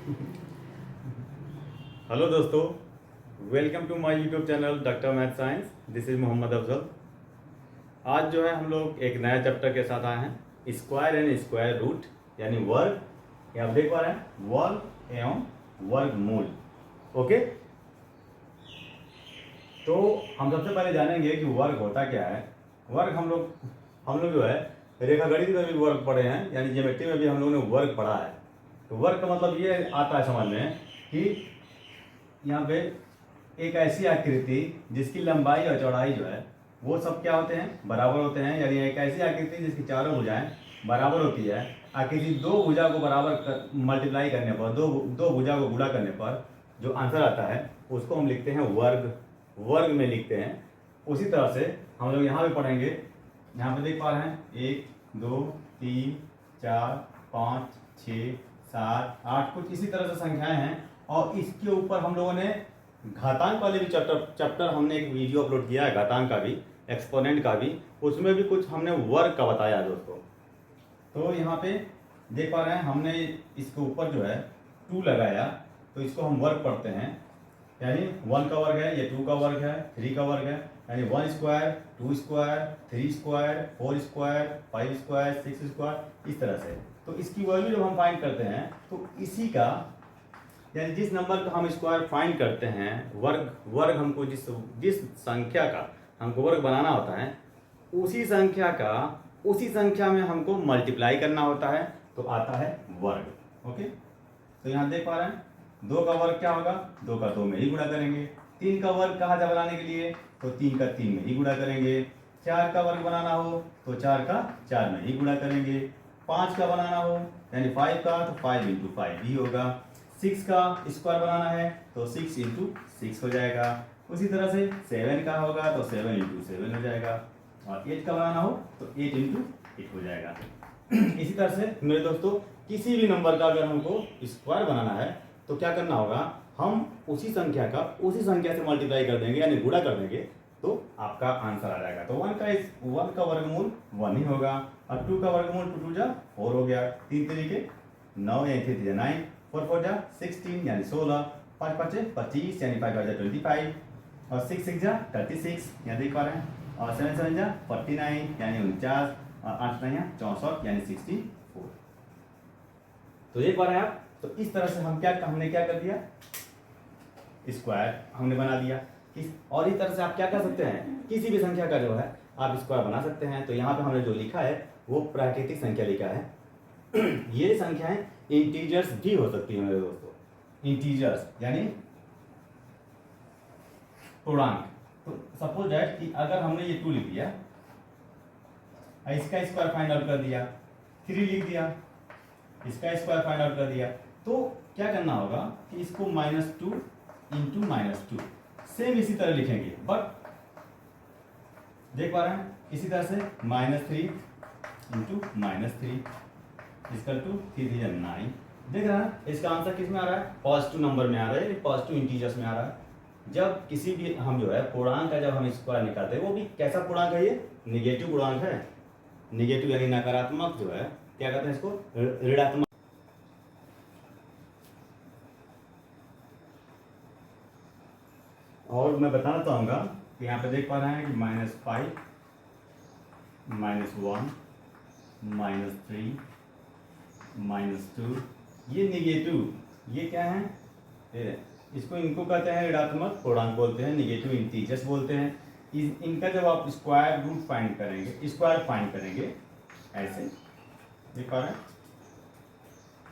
Hello दोस्तों, welcome to my YouTube channel Doctor Math Science. This is Mohammad Afzal. आज जो है हम लोग एक नया चैप्टर के साथ आए हैं, स्क्वायर एंड स्क्वायर रूट, यानी वर्ग। ये आप देख पा रहे हैं, वर्ग एवं वर्गमूल। ओके, तो हम सबसे पहले जानेंगे कि वर्ग होता क्या है। वर्ग हम लोग जो है रेखा गणित में भी वर्ग पढ़े हैं, यानी ज्योमेट्री में भी हम लोगों ने वर्ग पढ़ा है। तो वर्ग का मतलब ये आता है समझ में कि यहाँ पे एक ऐसी आकृति जिसकी लंबाई और चौड़ाई जो है वो सब क्या होते हैं, बराबर होते हैं। यानी एक ऐसी आकृति जिसकी चारों भुजाएं बराबर होती है। आकृति दो भुजा को बराबर मल्टीप्लाई करने पर, दो भुजा को गुणा करने पर जो आंसर आता है उसको हम लिखते हैं वर्ग। वर्ग में लिखते हैं। उसी तरह से हम लोग यहाँ भी पढ़ेंगे। यहाँ पे देख पा रहे हैं 1 2 3 4 5 6 7 8 कुछ इसी तरह से संख्याएं हैं। और इसके ऊपर हम लोगों ने घातांक वाले भी चैप्टर हमने एक वीडियो अपलोड किया है, घातांक का भी, एक्सपोनेंट का भी। उसमें भी कुछ हमने वर्ग का बताया दोस्तों। तो यहाँ पे देख पा रहे हैं हमने इसके ऊपर जो है 2 लगाया, तो इसको हम वर्ग पढ़ते हैं। यानी 1 का वर्ग है, ये 2 का वर्ग है, 3 का वर्ग है। यानी 1 square, 2 square, 3 square, 4 square, 5 square, 6 square, इस तरह से। तो इसकी वैल्यू जब हम फाइंड करते हैं तो इसी का, यानी जिस नंबर का हम स्क्वायर फाइंड करते हैं, वर्ग हमको जिस संख्या का हमको वर्ग बनाना होता है, उसी संख्या में हमको मल्टीप्लाई करना होता है, तो आता है वर्ग। ओके, तो यहाँ देख पा रहे हैं 2 का वर्ग क्या होगा, 2 का 2 में ही गुणा करेंगे। 3 का वर्ग कहा जा बनाने के लिए, तो 3 का 3 में ही गुणा करेंगे। 4 का वर्ग बनाना हो तो 4 का 4 में ही गुणा करेंगे। 5 का बनाना हो यानी 5 का, तो 5 इंटू 5 ही होगा। 6 का स्क्वायर बनाना है तो 6 इंटू 6 हो जाएगा। उसी तरह से 7 का होगा तो 7 इंटू 7 हो जाएगा। और 8 का बनाना हो तो 8 इंटू 8 हो जाएगा। इसी तरह से मेरे दोस्तों, किसी भी नंबर का अगर हमको स्क्वायर बनाना है तो क्या करना होगा, हम उसी संख्या से मल्टीप्लाई कर देंगे, यानी गुणा कर देंगे, तो आपका आंसर आ जाएगा। तो 1 का वर्गमूल 1 ही होगा। और 2 का वर्गमूल 2 2 जा 4 हो गया। 3 तरीके 9, यानी 3 3 9, 4 4 जा 16 यानी 16, 5 5 25 यानी 5 5 25, और 6 6 जा 36 यहाँ देख पा रहे हैं। और 7 7 जा 49 यानी 49, और 8 9 64 यानी 64। तो देख पा रहे हैं आप। तो इस तरह से हमने क्या कर दिया, स्क्वायर हमने बना दिया। और इस तरह से आप क्या कर सकते हैं, किसी भी संख्या का जो है आप स्क्वायर बना सकते हैं। तो यहाँ पे हमने जो लिखा है वो प्राकृतिक संख्या लिखा है। ये संख्याएं इंटीजर्स भी हो सकती है मेरे दोस्तों। इंटीजर्स यानी पूर्णांक। तो सपोज दैट कि अगर हमने ये 2 लिख दिया, इसका स्क्वायर फाइंड आउट कर दिया, 3 लिख दिया, इसका स्क्वायर फाइंड आउट कर दिया, तो क्या करना होगा कि इसको -2 इंटू -2 सेम इसी तरह लिखेंगे। बट देख पा रहे हैं इसी तरह से -3 इंटू -3 इसका 2 3 3 9। देख रहे हैं इसका आंसर किस में आ रहा है, पॉजिटिव नंबर में आ रहा है, पॉजिटिव इंटीजर्स में आ रहा है। जब किसी भी हम जो है पूर्णांक का जब हम स्क्वायर निकालते हैं, वो भी कैसा पूर्णांक है, ये निगेटिव पूर्णांक है। निगेटिव यानी नकारात्मक जो है, क्या कहते हैं इसको, ऋणात्मक। और मैं बताना चाहूंगा कि यहाँ पे देख पा रहे हैं कि -5 -1 -3 -2, ये निगेटिव, ये क्या है, इसको इनको कहते हैं ऋणात्मक पूर्णांक बोलते हैं, निगेटिव इंटीजर्स बोलते हैं। इनका जब आप स्क्वायर रूट फाइंड करेंगे ऐसे देख पा रहे हैं,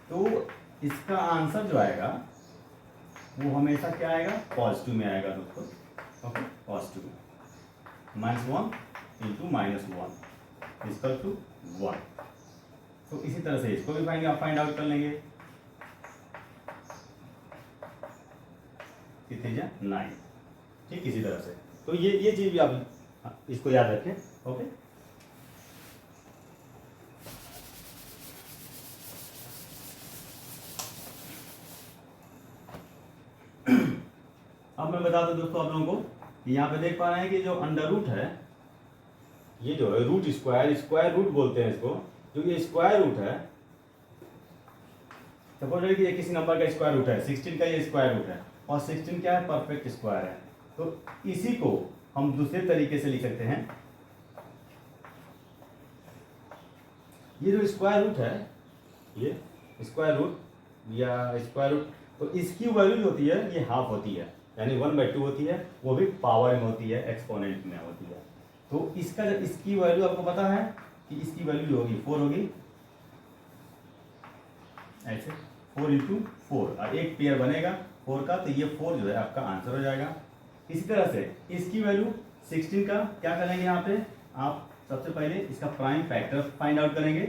तो इसका आंसर जो आएगा वो हमेशा क्या आएगा, पॉजिटिव में आएगा दोस्तों। ओके, पॉजिटिव में -1 इंटू -1 इक्वल टू 1। तो इसी तरह से इसको भी फाइंड आउट कर लेंगे, कितने जा 9। ठीक, इसी तरह से। तो ये चीज भी आप इसको याद रखें। ओके, अब मैं बता दूं दोस्तों आप लोगों को, यहाँ पे देख पा रहे हैं कि जो अंडर रूट है, ये जो है रूट स्क्वायर रूट बोलते हैं इसको। जो ये स्क्वायर रूट है, सपोज करिए कि ये किसी नंबर का स्क्वायर रूट है, 16 का ये स्क्वायर रूट है, और 16 क्या है, परफेक्ट स्क्वायर है। तो इसी को हम दूसरे तरीके से लिख सकते हैं, ये जो स्क्वायर रूट है, ये स्क्वायर रूट या स्क्वायर रूट, तो इसकी वैल्यू जो होती है ये हाफ होती है, यानी 1/2 होती है, वो भी पावर में होती है, एक्सपोनेंट में होती है। तो इसका जब इसकी वैल्यू आपको पता है कि इसकी वैल्यू जो होगी 4 होगी, ऐसे 4 × 4, और एक पेयर बनेगा 4 का, तो ये 4 जो है आपका आंसर हो जाएगा। इसी तरह से इसकी वैल्यू 16 का क्या करेंगे, यहाँ पे आप सबसे पहले इसका प्राइम फैक्टर फाइंड आउट करेंगे।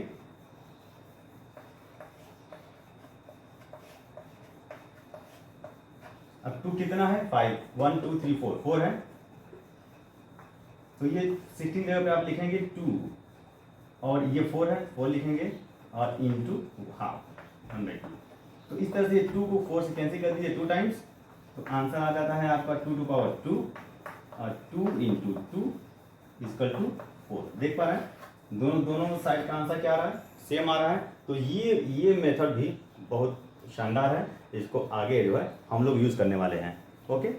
अब 2 कितना है, 5, 1 2 3 4, 4 है, तो ये 16 जगह पे आप लिखेंगे 2, और ये 4 है, 4 लिखेंगे, और इंटू हाफ 1/2। तो इस तरह से 2 को 4 से कैंसिल कर दीजिए 2 टाइम्स, तो आंसर आ जाता है आपका 2⁻², और 2 × 2 = 4। देख पा रहे हैं दोनों साइड का आंसर क्या आ रहा है, सेम आ रहा है। तो ये मेथड भी बहुत शानदार है, इसको आगे जो है हम लोग यूज करने वाले हैं। ओके,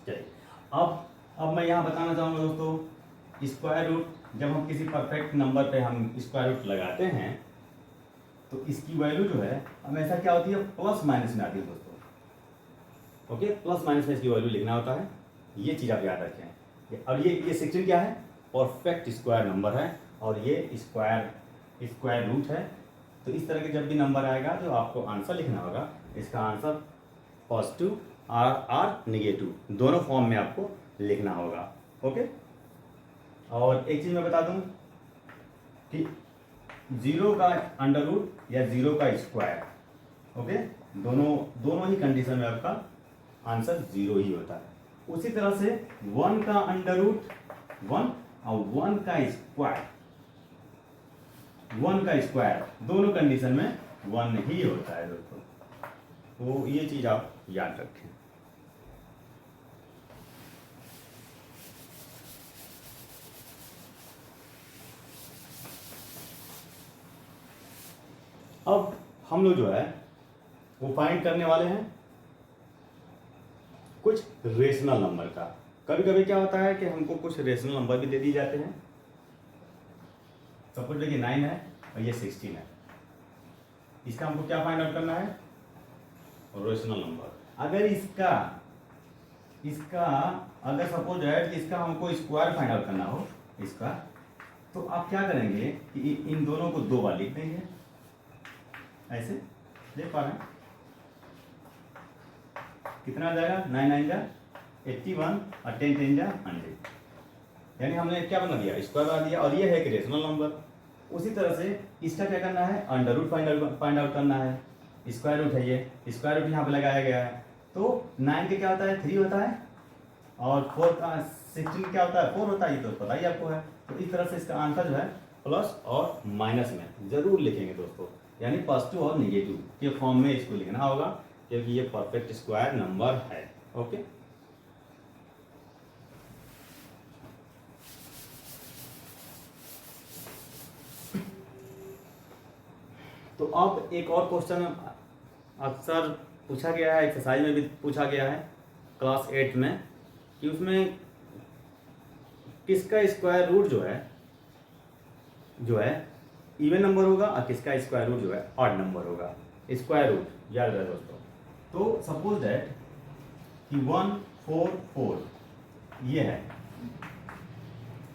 चलिए अब मैं यहाँ बताना चाहूँगा दोस्तों, स्क्वायर रूट जब हम किसी परफेक्ट नंबर पे हम स्क्वायर रूट लगाते हैं तो इसकी वैल्यू जो है हमेशा क्या होती है, प्लस माइनस में आती है दोस्तों। ओके, प्लस माइनस में इसकी वैल्यू लिखना होता है, ये चीज़ आप याद रखें। और ये 16 क्या है, परफेक्ट स्क्वायर नंबर है, और ये स्क्वायर रूट है। तो इस तरह के जब भी नंबर आएगा जो आपको आंसर लिखना होगा, इसका आंसर पॉजिटिव आर नेगेटिव दोनों फॉर्म में आपको लिखना होगा। ओके, और एक चीज़ मैं बता दूं कि 0 का अंडर रूट या 0 का स्क्वायर, ओके, दोनों ही कंडीशन में आपका आंसर 0 ही होता है। उसी तरह से 1 का अंडर रूट 1 और 1 का स्क्वायर दोनों कंडीशन में 1 ही होता है दोस्तों। तो ये चीज़ आप याद रखें। अब हम लोग जो है वो फाइंड करने वाले हैं कुछ रेशनल नंबर का। कभी कभी क्या होता है कि हमको कुछ रेशनल नंबर भी दे दिए जाते हैं। सपोज देखिए 9 है और ये 16 है, इसका हमको क्या फाइंड आउट करना है, रेशनल नंबर। अगर इसका अगर सपोज है कि इसका हमको स्क्वायर फाइंड आउट करना हो इसका, तो आप क्या करेंगे कि इन दोनों को 2 बार लिख देंगे, ऐसे देख पा रहे हैं कितना आ जाएगा, 9 9 जा 81 और 10 10 जा 100, यानी हमने क्या बना दिया, स्क्वायर बना दिया, और ये है एक रेशनल नंबर। उसी तरह से इसका क्या करना है, अंडर रूट फाइंड आउट करना है। स्क्वायर रूट है, ये स्क्वायर रूट यहाँ पे लगाया गया है। तो 9 के क्या होता है, 3 होता है, और 4 का 16 क्या होता है, 4 होता है, ये तो पता ही आपको है। तो इस तरह से इसका आंसर जो है प्लस और माइनस में जरूर लिखेंगे दोस्तों, यानी पॉजिटिव और निगेटिव के फॉर्म में इसको लिखना होगा, क्योंकि ये परफेक्ट स्क्वायर नंबर है। ओके, तो अब एक और क्वेश्चन अक्सर पूछा गया है, एक्सरसाइज में भी पूछा गया है क्लास 8 में, कि उसमें किसका स्क्वायर रूट जो है इवन नंबर होगा और किसका स्क्वायर रूट जो है ऑड नंबर होगा। स्क्वायर रूट याद रहे दोस्तों। तो सपोज दैट कि 1 4 4 ये है,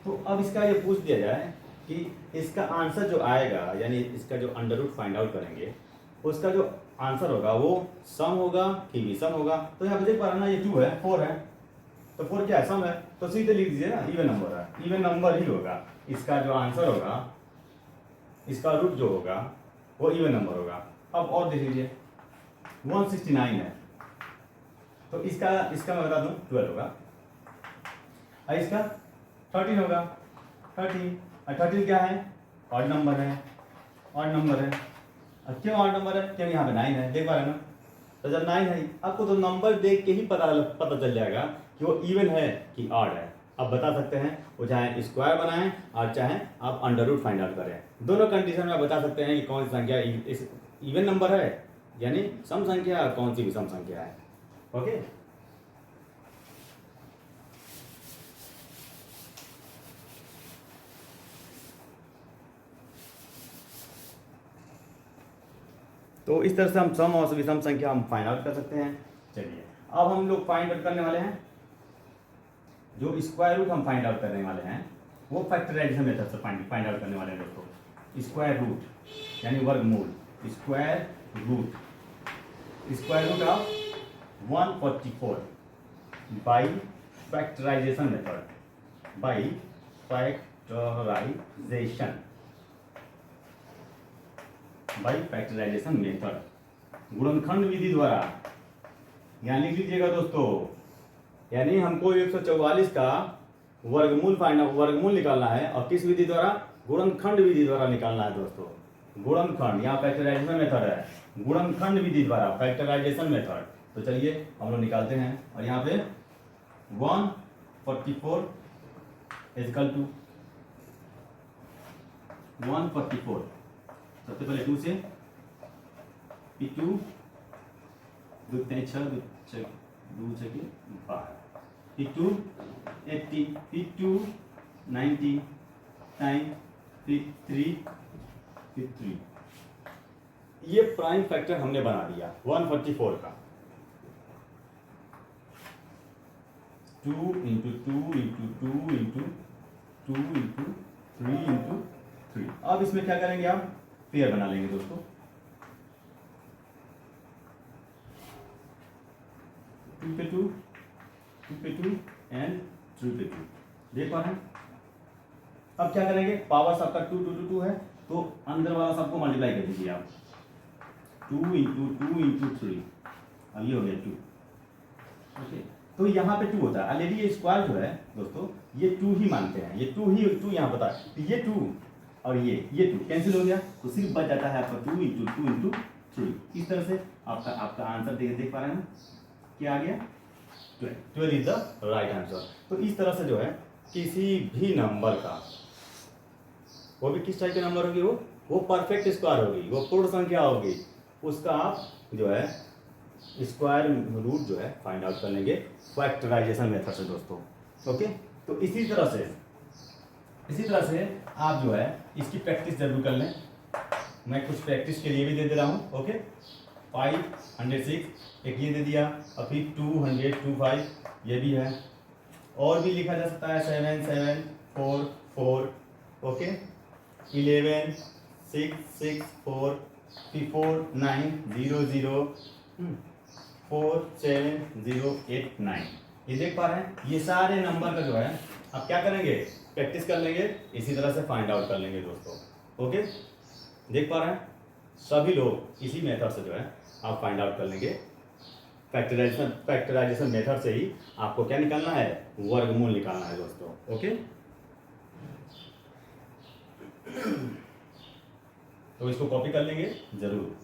तो अब इसका ये पूछ दिया जाए कि इसका आंसर जो आएगा, यानी इसका जो अंडर रूट फाइंड आउट करेंगे, उसका जो आंसर होगा वो सम होगा कि विषम होगा। तो यहाँ पे देख पा रहे हैं ना, ये 2 है 4 है, तो 4 क्या है, सम है, तो सीधे लिख दीजिए ना, इवन नंबर है, इवन नंबर ही होगा। इसका जो आंसर होगा, इसका रूट जो होगा वो इवन नंबर होगा। अब और देख लीजिए 169 है, तो इसका मैं बता दूं 12 होगा, और इसका 13 होगा, 13 और 13 क्या है, ऑड नंबर है, ऑड नंबर है। अब क्यों 8 नंबर है? क्योंकि यहाँ पे 9 है, देख पा रहे हैं ना। तो जब 9 है आपको तो नंबर देख के ही पता चल जाएगा कि वो इवन है कि ऑड है। अब बता सकते हैं वो चाहे स्क्वायर बनाएं और चाहे आप अंडर रूट फाइंड आउट करें, दोनों कंडीशन में बता सकते हैं कि कौन सी संख्या इवन नंबर है यानी सम संख्या और कौन सी विषम संख्या है। ओके, तो इस तरह से हम सम और विषम संख्या हम फाइंड आउट कर सकते हैं। चलिए अब हम लोग फाइंड आउट करने वाले हैं, जो स्क्वायर रूट हम फाइंड आउट करने वाले हैं वो फैक्टराइजेशन मेथड से फाइंड आउट करने वाले हैं दोस्तों। स्क्वायर रूट यानी वर्गमूल, square root of 144 by factorization method, by factorization method गुणनखंड विधि द्वारा। यहाँ लिख लीजिएगा दोस्तों, यानी हमको 144 का वर्गमूल निकालना है और किस विधि द्वारा? गुणनखंड विधि द्वारा निकालना है दोस्तों। गुणनखंड, यहाँ फैक्टराइजेशन मेथड है, गुणनखंड विधि द्वारा फैक्टराइजेशन मेथड। तो चलिए हम लोग निकालते हैं। और यहाँ पे 144 इक्वल टू 144, सबसे पहले 2 से P2 2 6 2 6 12, P2 80, P2 90, time P3 ये प्राइम फैक्टर हमने बना दिया 144 का। 2 into 2 into 2 into 2 into 3 into 3। अब इसमें क्या करेंगे आप? पेयर बना लेंगे दोस्तों। 2 पे 2, 2 पे 2 एंड 3 पे 2, देख पा रहे हैं। अब क्या करेंगे? पावर सबका 2 2 2 है तो अंदर वाला सबको मल्टीप्लाई कर दीजिए आप। 2 इंटू 2 इंटू 3, अब ये हो गया 2। ओके, तो यहाँ पे 2 होता है ऑलरेडी। ये स्क्वायर जो है दोस्तों ये 2 ही मानते हैं, ये 2 यहाँ पता है। तो ये 2 और ये 2 कैंसिल हो गया तो सिर्फ बच जाता है आपका 2 इंटू 2 इंटू 3। इस तरह से आपका आंसर देख पा रहे हैं क्या आ गया? 12 इज द राइट आंसर। तो इस तरह से जो है किसी भी नंबर का, वो भी किस टाइप के नंबर होगी, वो परफेक्ट स्क्वायर होगी, वो पूर्ण संख्या होगी, उसका आप जो है स्क्वायर रूट जो है फाइंड आउट कर लेंगे फैक्टराइजेशन मेथड से दोस्तों। ओके, तो इसी तरह से आप जो है इसकी प्रैक्टिस जरूर कर लें। मैं कुछ प्रैक्टिस के लिए भी दे दे रहा हूँ। ओके, 506 एक ये दे दिया, और फिर 225 ये भी है, और भी लिखा जा सकता है 7 7 4 4। ओके, 11 6 6 4 4 9 0 0 4 7 0 8 9। ये देख पा रहे हैं, ये सारे नंबर का जो है आप क्या करेंगे? प्रैक्टिस कर लेंगे, इसी तरह से फाइंड आउट कर लेंगे दोस्तों। ओके, देख पा रहे हैं सभी लोग इसी मेथड से जो है आप फाइंड आउट कर लेंगे। फैक्टराइजेशन मेथड से ही आपको क्या निकालना है? वर्गमूल निकालना है दोस्तों। ओके, तो इसको कॉपी कर लेंगे जरूर।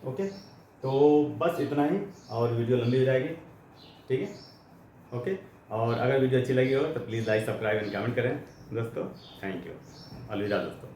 ओके, तो बस इतना ही, और वीडियो लंबी हो जाएगी, ठीक है। ओके, और अगर वीडियो अच्छी लगी हो तो please like subscribe and comment करें दोस्तों। थैंक यू, अलविदा दोस्तों।